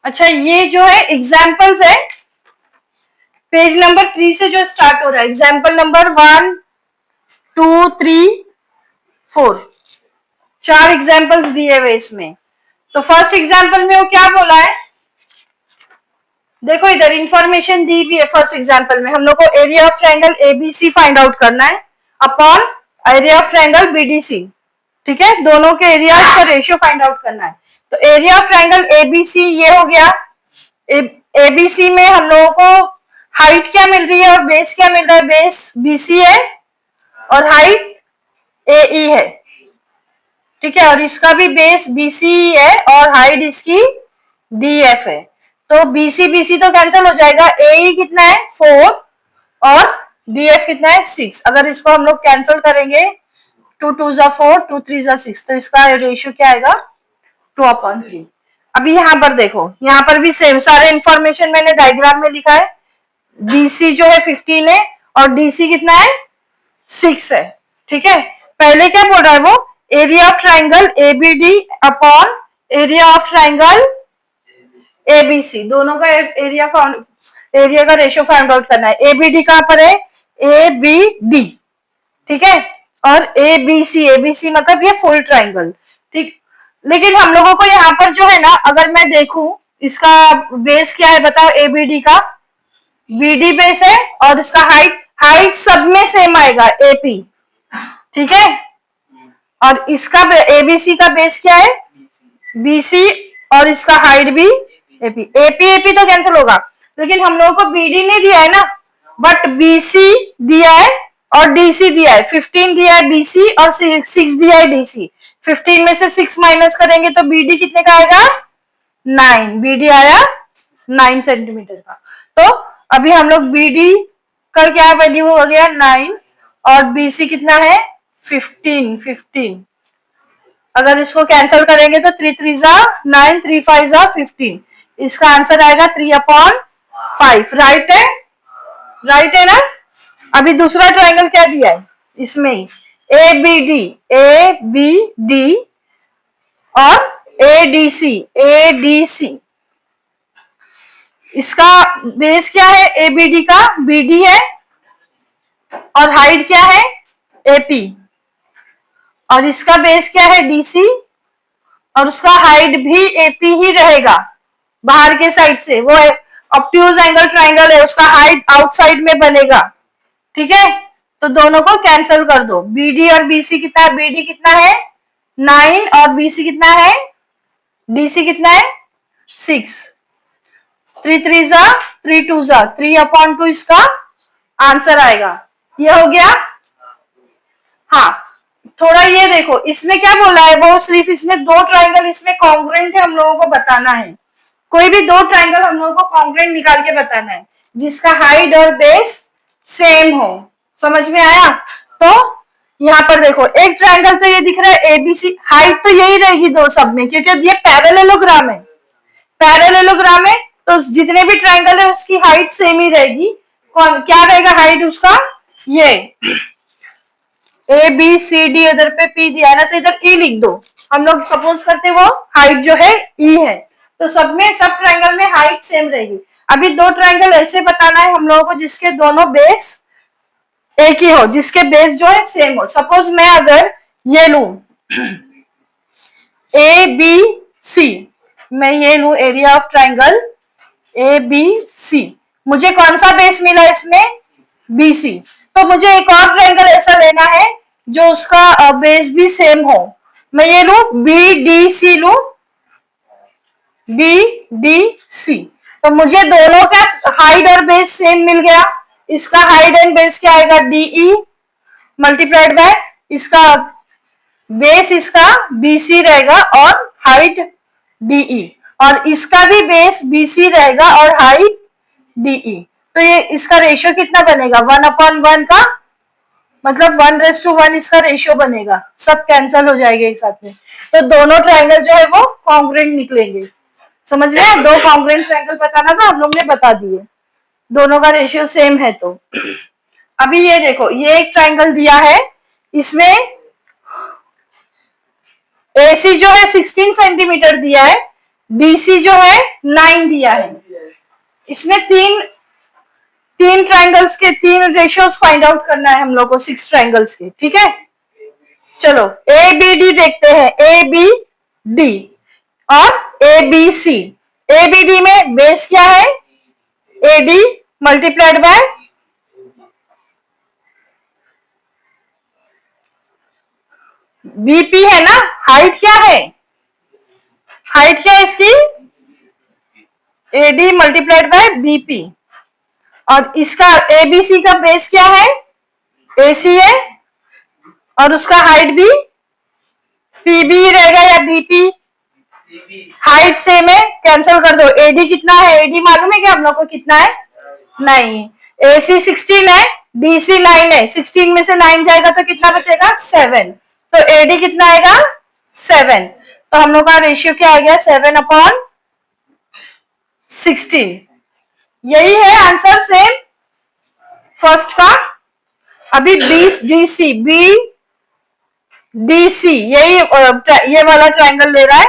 अच्छा, ये जो है एग्जाम्पल्स है, पेज नंबर 3 से जो स्टार्ट हो रहा है, एग्जाम्पल नंबर 1 2 3 4, 4 एग्जाम्पल्स दिए हुए इसमें। तो फर्स्ट एग्जाम्पल में वो क्या बोला है, देखो इधर इंफॉर्मेशन दी हुई है। फर्स्ट एग्जाम्पल में हम लोग को area of triangle ABC find out करना है upon area of triangle BDC. ठीक है, दोनों के एरिया का रेशियो फाइंड आउट करना है। तो एरिया ऑफ ट्रायंगल एबीसी ये हो गया। एबीसी में हम लोगों को हाइट क्या मिल रही है और बेस क्या मिल रहा है, बेस बीसी है और हाइट एई है। ठीक है, और इसका भी बेस बीसी है और हाइट इसकी डीएफ है। तो बीसी बीसी तो कैंसिल हो जाएगा, एई कितना है 4 और डीएफ कितना है 6। अगर इसको हम लोग कैंसिल करेंगे 2 2 जा 4 2 3 जा 6, तो इसका रेशियो क्या आएगा 2/3। अभी यहाँ पर देखो, यहाँ पर भी सेम सारे इंफॉर्मेशन मैंने डायग्राम में लिखा है। बीसी जो है 15 है और डीसी कितना है 6 है। ठीक है, पहले क्या बोल रहा है वो, area of triangle ABD upon area of triangle ABC, दोनों का एरिया का रेशियो फाइंड आउट करना है। एबीडी कहां पर है, ए बी डी। ठीक है, और एबीसी, एबीसी मतलब ये फुल ट्राइंगल। ठीक, लेकिन हम लोगों को यहाँ पर जो है ना, अगर मैं देखूं इसका बेस क्या है बताओ, एबीडी का बीडी बेस है और इसका हाइट, हाइट सब में सेम आएगा एपी। ठीक है, और इसका एबीसी का बेस क्या है बीसी और इसका हाइट भी एपी। एपी एपी तो कैंसिल होगा, लेकिन हम लोगों को बीडी नहीं दिया है ना, बट बीसी दिया है और डीसी दिया है। 15 दिया है बीसी और 6 दिया है डीसी। 15 में से 6 माइनस करेंगे तो बीडी कितने का आएगा 9, बीडी आया 9 सेंटीमीटर का। तो अभी हम लोग बीडी का क्या वैल्यू हो गया 9 और बीसी कितना है 15। अगर इसको कैंसिल करेंगे तो 3 3 जा 9, 3 5 जा 15। इसका आंसर आएगा 3/5। राइट है, राइट है ना। अभी दूसरा ट्राइंगल क्या दिया है इसमें, ए बी डी और एडीसी। इसका बेस क्या है एबीडी का, बीडी है और हाइट क्या है एपी, और इसका बेस क्या है डीसी और उसका हाइट भी एपी ही रहेगा बाहर के साइड से। वो ऑब्ट्यूज एंगल ट्राइंगल है, उसका हाइट आउटसाइड में बनेगा। ठीक है, तो दोनों को कैंसिल कर दो। बीडी और बीसी कितना है, बीडी कितना है 9 और बीसी कितना है, डीसी कितना है 6। 3 3 जा 3 2 जा 3/2 इसका आंसर आएगा। ये हो गया। हाँ, थोड़ा ये देखो इसमें क्या बोला है, वो सिर्फ इसमें दो ट्राइंगल इसमें कॉन्ग्रुएंट है हम लोगों को बताना है। कोई भी दो ट्राइंगल हम लोगों को कॉन्ग्रुएंट निकाल के बताना है जिसका हाइट और बेस सेम हो। समझ में आया। तो यहाँ पर देखो एक ट्राइंगल तो ये दिख रहा है एबीसी, हाइट तो यही रहेगी दो सब में क्योंकि ये पैरेललोग्राम है। पैरेललोग्राम है तो जितने भी ट्राइंगल है उसकी हाइट सेम ही रहेगी। कौन क्या रहेगा हाइट उसका, ये ए बी सी डी, उधर पे पी दिया है ना तो इधर ई लिख दो। हम लोग सपोज करते वो हाइट जो है ई है, तो सब में सब ट्राइंगल में हाइट सेम रहेगी। अभी दो ट्राइंगल ऐसे बताना है हम लोगों को जिसके दोनों बेस एक ही हो, जिसके बेस जो है सेम हो। सपोज मैं अगर ये लू ए बी सी, मैं ये लू area of triangle A B C, मुझे कौन सा बेस मिला इसमें बीसी। तो मुझे एक और ट्राइंगल ऐसा लेना है जो उसका बेस भी सेम हो। मैं ये लू बी डी सी लू, बी डी सी, तो मुझे दोनों का हाइट और बेस सेम मिल गया। इसका हाइट एंड बेस क्या आएगा डीई मल्टीप्लाइड बाय इसका बेस, इसका बीसी रहेगा और हाइट डीई, और इसका भी बेस बीसी रहेगा और हाइट डीई। तो ये इसका रेशियो कितना बनेगा 1/1 का, मतलब 1:1 इसका रेशियो बनेगा। सब कैंसिल हो जाएगा एक साथ में, तो दोनों ट्राइंगल जो है वो कॉन्ग्रुएंट निकलेंगे। समझ में, दो कॉन्ग्रुएंट ट्राइंगल बताना था, हम लोग ने बता दिए, दोनों का रेशियो सेम है। तो अभी ये देखो ये एक ट्राइंगल दिया है, इसमें एसी जो है 16 सेंटीमीटर दिया है, डीसी जो है 9 दिया है। इसमें तीन तीन ट्राइंगल्स के तीन रेशियोज फाइंड आउट करना है हम लोग को 6 ट्राइंगल्स के, ठीक है। चलो ए बी डी देखते हैं, ए बी डी और A B C. A B D में बेस क्या है, A D multiplied by BP है ना। हाइट क्या है, हाइट क्या है इसकी, एडी मल्टीप्लाइड बाय बीपी। और इसका एबीसी का बेस क्या है, एसी है, और उसका हाइट भी पीबी रहेगा या बीपी, हाइट सेम है, कैंसिल कर दो। एडी कितना है, एडी मालूम है क्या आप लोग को कितना है, नहीं। एसी 16 है, डीसी 9 है, 16 में से 9 जाएगा तो कितना बचेगा 7, तो एडी कितना आएगा 7। तो हम लोग का रेशियो क्या आ गया 7/16। यही है आंसर सेम फर्स्ट का। अभी डीसी बी डीसी यही ये वाला ट्रायंगल ले रहा है,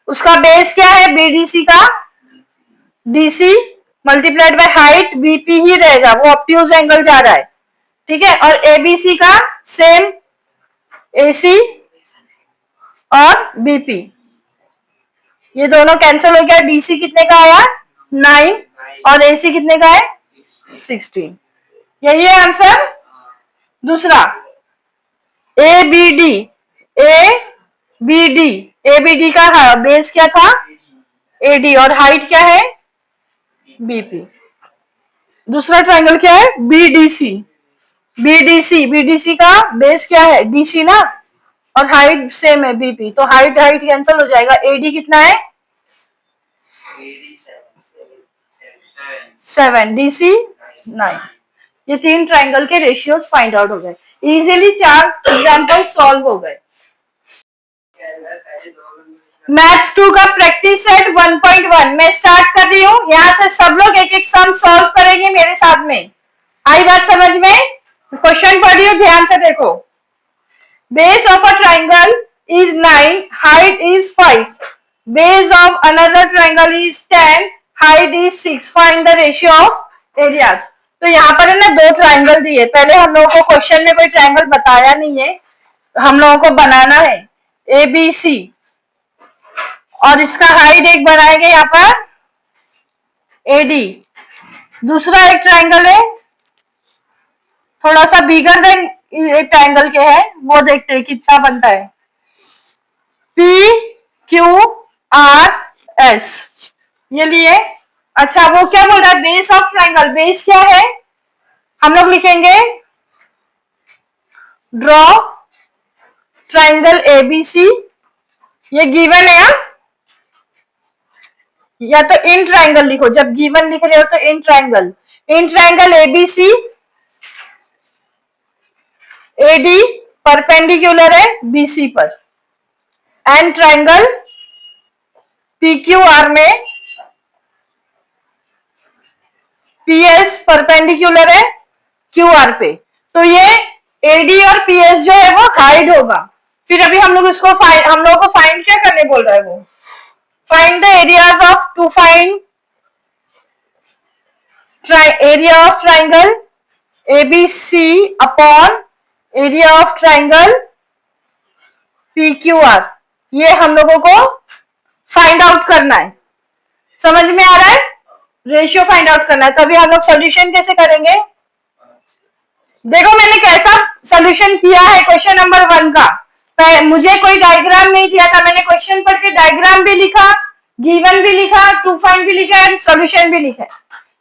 उसका बेस क्या है बीडीसी का, DC multiplied by height BP ही रहेगा, वो ऑब्ट्यूज एंगल जा रहा है, ठीक है। और एबीसी का सेम एसी और बीपी, ये दोनों कैंसिल हो गया। डीसी कितने का आया 9 और एसी कितने का है 16। यही है आंसर दूसरा। A B D, A B D, A B D का बेस क्या था एडी और हाइट क्या है बीपी। दूसरा ट्रायंगल क्या है बीडीसी, बीडीसी बीडीसी का बेस क्या है डीसी ना, और हाइट सेम है बीपी, तो हाइट हाइट कैंसिल हो जाएगा। एडी कितना है 7, डीसी 9। ये तीन ट्रायंगल के रेशियोज फाइंड आउट हो गए, इजीली 4 एग्जांपल सॉल्व हो गए। मैथ्स 2 का प्रैक्टिस सेट 1.1 मैं स्टार्ट कर रही हूँ। यहाँ से सब लोग एक एक सम सॉल्व करेंगे मेरे साथ में। आई बात समझ में? क्वेश्चन पढ़ रही हूँ, ध्यान से देखो। Base of a triangle is 9, height is 5, base of another triangle is 10, height is 6, find the ratio of areas. तो यहाँ पर है ना 2 ट्राइंगल दिए, पहले हम लोगों को क्वेश्चन में कोई ट्राइंगल बताया नहीं है, हम लोगों को बनाना है ए बी सी, और इसका हाइट एक बनाएंगे यहाँ पर एडी। दूसरा एक ट्राइंगल है थोड़ा सा बिगर देन एक ट्राइंगल के है, वो देखते हैं कितना बनता है, पी क्यू आर एस, ये लिए। अच्छा वो क्या बोल रहा है बेस ऑफ ट्राइंगल, बेस क्या है हम लोग लिखेंगे ड्रॉ ट्राइंगल एबीसी, ये गिवन है या तो इन ट्राइंगल लिखो, जब गिवन लिख रहे हो तो in triangle ABC, AD perpendicular है बीसी पर, एंड ट्राइंगल पीक्यूआर में पीएस परपेंडिकुलर है क्यूआर पे। तो ये एडी और पीएस जो है वो हाइड होगा। फिर अभी हम लोग इसको हम लोगों को फाइंड क्या करने बोल रहा है वो, find the areas of, to find area of triangle ABC upon area of triangle PQR, ये हम लोगों को फाइंड आउट करना है। समझ में आ रहा है? रेशियो फाइंड आउट करना है। तभी हम लोग सोल्यूशन कैसे करेंगे, देखो मैंने कैसा सोल्यूशन किया है क्वेश्चन नंबर 1 का। मुझे कोई डायग्राम नहीं दिया था, मैंने क्वेश्चन पढ़ के डायग्राम भी लिखा, गिवन भी लिखा, टू फाइंड भी लिखा एंड सोल्यूशन भी लिखा।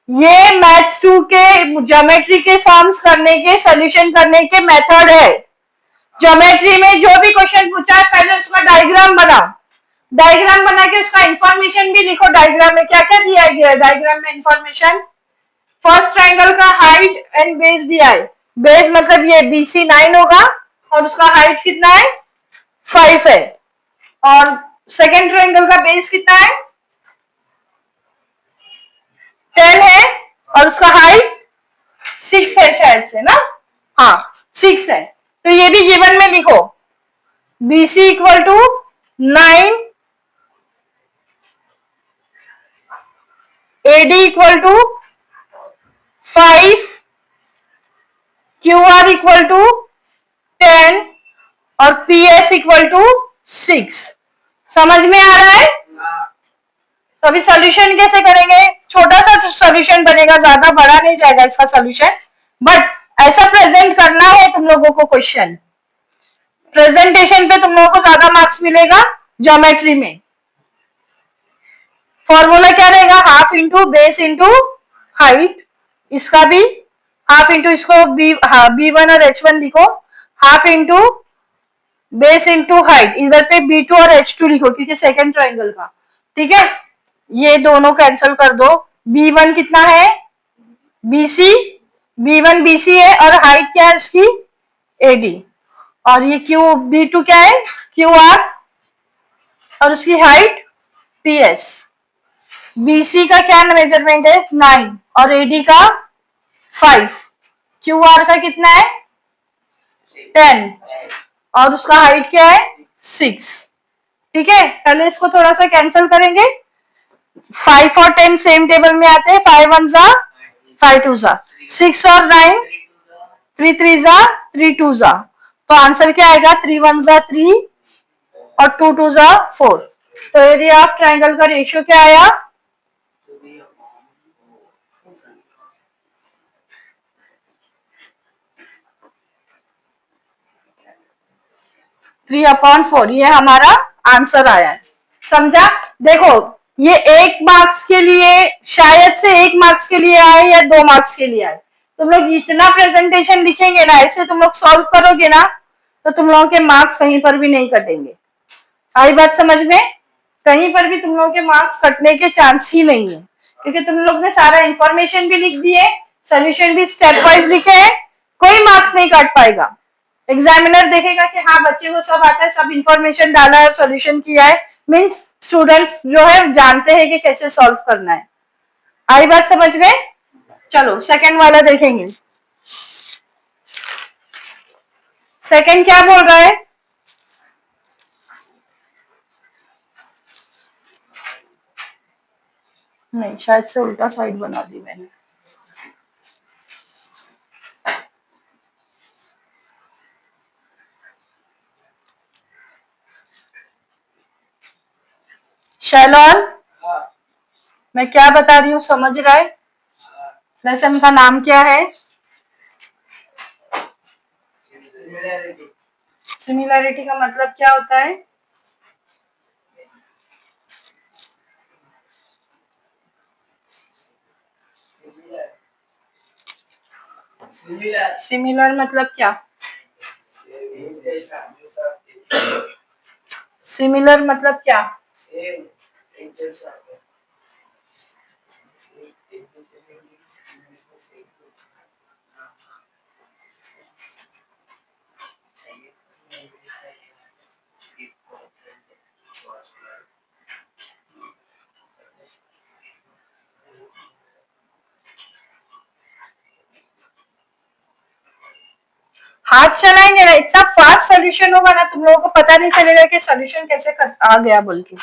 ये मैथ्स 2 के ज्योमेट्री के सम्स करने के, सोल्यूशन करने के मेथड है। ज्योमेट्री में जो भी क्वेश्चन पूछा है पहले उसका डायग्राम बनाओ, डायग्राम बना के उसका इंफॉर्मेशन भी लिखो। डायग्राम में क्या क्या दिया गया है, डायग्राम में इंफॉर्मेशन, फर्स्ट ट्राइंगल का हाइट एंड बेस दिया है, बेस मतलब ये बीसी 9 होगा और उसका हाइट कितना है 5 है, और सेकेंड ट्राइंगल का बेस कितना है 10 है और उसका हाइट 6 है शायद से ना, हाँ 6 है। तो ये भी गिवन में लिखो, BC equal to 9 AD equal to 5, QR equal to 10 और PS इक्वल टू 6। समझ में आ रहा है? तो अभी सॉल्यूशन कैसे करेंगे? छोटा सा सॉल्यूशन बनेगा, ज्यादा बड़ा नहीं जाएगा इसका सॉल्यूशन, बट ऐसा प्रेजेंट करना है तुम लोगों को क्वेश्चन। प्रेजेंटेशन पे तुम लोगों को ज्यादा मार्क्स मिलेगा ज्योमेट्री में। फॉर्मूला क्या रहेगा? Half into base into height. इसका भी हाफ इंटू, इसको B1 और H1 लिखो, half into base into height, इधर पे B2 और H2 लिखो क्योंकि सेकंड ट्रायंगल का। ठीक है, ये दोनों कैंसिल कर दो। B1 कितना है? BC, B1 BC है और हाइट क्या है उसकी? AD। और ये B2 क्या है? QR और उसकी हाइट PS। BC का क्या मेजरमेंट है? 9 और AD का 5। QR का कितना है? 10 और उसका हाइट क्या है? 6। ठीक है, पहले इसको थोड़ा सा कैंसिल करेंगे। 5 और 10 सेम टेबल में आते हैं। 5 1 जा 5 2 जा, 6 और 9 3 3 जा 3 2 जा। तो आंसर क्या आएगा? 3 1 जा 3 और 2 2 जा 4। तो एरिया ऑफ ट्रायंगल का रेशियो क्या आया? 3/4। ये हमारा आंसर आया है। समझा? देखो, ये 1 मार्क्स के लिए, शायद से 1 मार्क्स के लिए आए या 2 मार्क्स के लिए आए। तुम लोग इतना प्रेजेंटेशन लिखेंगे ना, ऐसे तुम लोग सॉल्व करोगे ना, तो तुम लोगों के मार्क्स कहीं पर भी नहीं कटेंगे। आई बात समझ में? कहीं पर भी तुम लोगों के मार्क्स कटने के चांस ही नहीं है, क्योंकि तुम लोग ने सारा इंफॉर्मेशन भी लिख दिए, सोल्यूशन भी स्टेप वाइज लिखे हैं, कोई मार्क्स नहीं काट पाएगा। एग्जामिनर देखेगा कि हाँ बच्चे को सब आता है, सब इंफॉर्मेशन डाला है और सॉल्यूशन किया है, मींस स्टूडेंट्स जो है जानते हैं कि कैसे सॉल्व करना है। आई बात समझ में? चलो सेकंड वाला देखेंगे। सेकंड क्या बोल रहा है? नहीं, शायद से उल्टा साइड बना दी मैंने। शैलॉन, मैं क्या बता रही हूँ समझ रहा है? लेसन का नाम क्या है? सिमिलैरिटी का मतलब क्या होता है? सिमिलर मतलब क्या? सिमिलर मतलब क्या? हाथ चलाएंगे ना, इतना फास्ट सोल्यूशन होगा ना, तुम लोगों को पता नहीं चलेगा कि सोल्यूशन कैसे आ गया बोल के।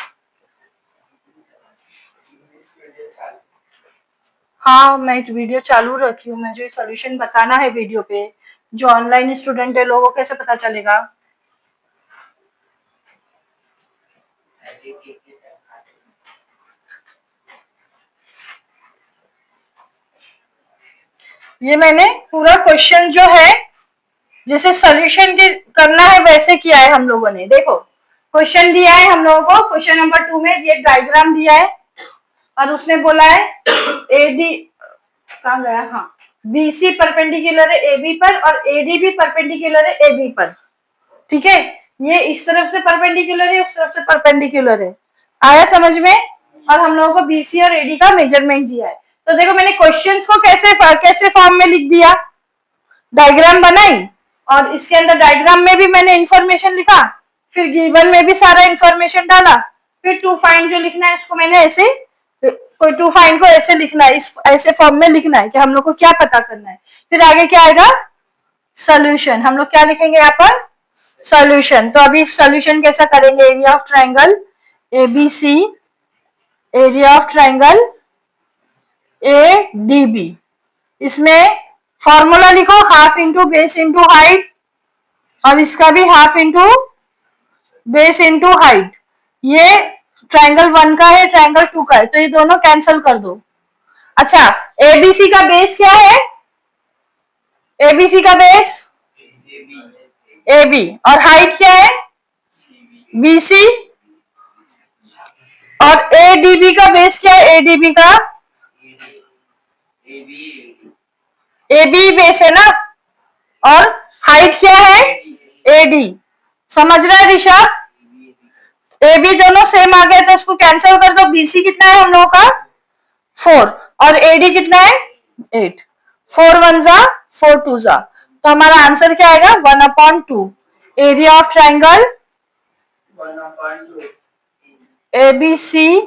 हाँ, मैं वीडियो चालू रखी हूँ, मुझे सोल्यूशन बताना है वीडियो पे। जो ऑनलाइन स्टूडेंट है, लोगों को कैसे पता चलेगा? ये मैंने पूरा क्वेश्चन जो है, जैसे सोल्यूशन करना है वैसे किया है हम लोगों ने। देखो, क्वेश्चन दिया है हम लोगों को, क्वेश्चन नंबर 2 में ये डायग्राम दिया है और उसने बोला है एडी कहाँ गया? हाँ, BC परपेंडिकुलर है AB पर और AD भी परपेंडिकुलर है AB पर। ठीक है, ये इस तरफ से परपेंडिकुलर है, उस तरफ से परपेंडिकुलर है। आया समझ में? और हम लोगों को BC और AD का मेजरमेंट दिया है। तो देखो, मैंने क्वेश्चंस को कैसे फॉर्म में लिख दिया, डायग्राम बनाई और इसके अंदर डायग्राम में भी मैंने इंफॉर्मेशन लिखा, फिर गिवन में भी सारा इंफॉर्मेशन डाला, फिर टू फाइंड जो लिखना है इसको मैंने ऐसे, कोई टू फाइंड को ऐसे लिखना है, इस ऐसे फॉर्म में लिखना है कि हम लोग को क्या पता करना है। फिर आगे क्या आएगा? सोल्यूशन। हम लोग क्या लिखेंगे यहाँ पर? सोल्यूशन। तो अभी सोल्यूशन कैसा करेंगे? Area of triangle ABC, area of triangle A D B. इसमें फॉर्मूला लिखो, half into base into height, और इसका भी half into base into height. ये ट्रायंगल 1 का है, ट्रायंगल 2 का है, तो ये दोनों कैंसिल कर दो। अच्छा, एबीसी का बेस क्या है? एबीसी का बेस ए बी, और हाइट क्या है? बीसी। और एडीबी का बेस क्या है? एडीबी का ए बी बेस है ना, और हाइट क्या है? एडी। समझ रहा है ऋषभ? ए बी दोनों सेम आ गए तो उसको कैंसिल कर दो। बीसी कितना है हम लोगों का? 4, और एडी कितना है? 8। 4 1 जा 4 2 जा, तो हमारा आंसर क्या आएगा? 1/2। Area of triangle ABC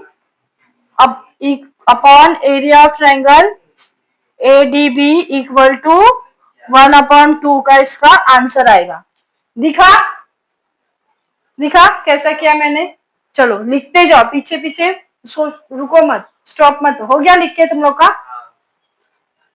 upon area of triangle ADB equal to 1/2 का इसका आंसर आएगा। दिखा? दिखा कैसा किया मैंने? चलो लिखते जाओ पीछे पीछे, रुको मत, स्टॉप मत। हो गया लिख के तुम लोग का?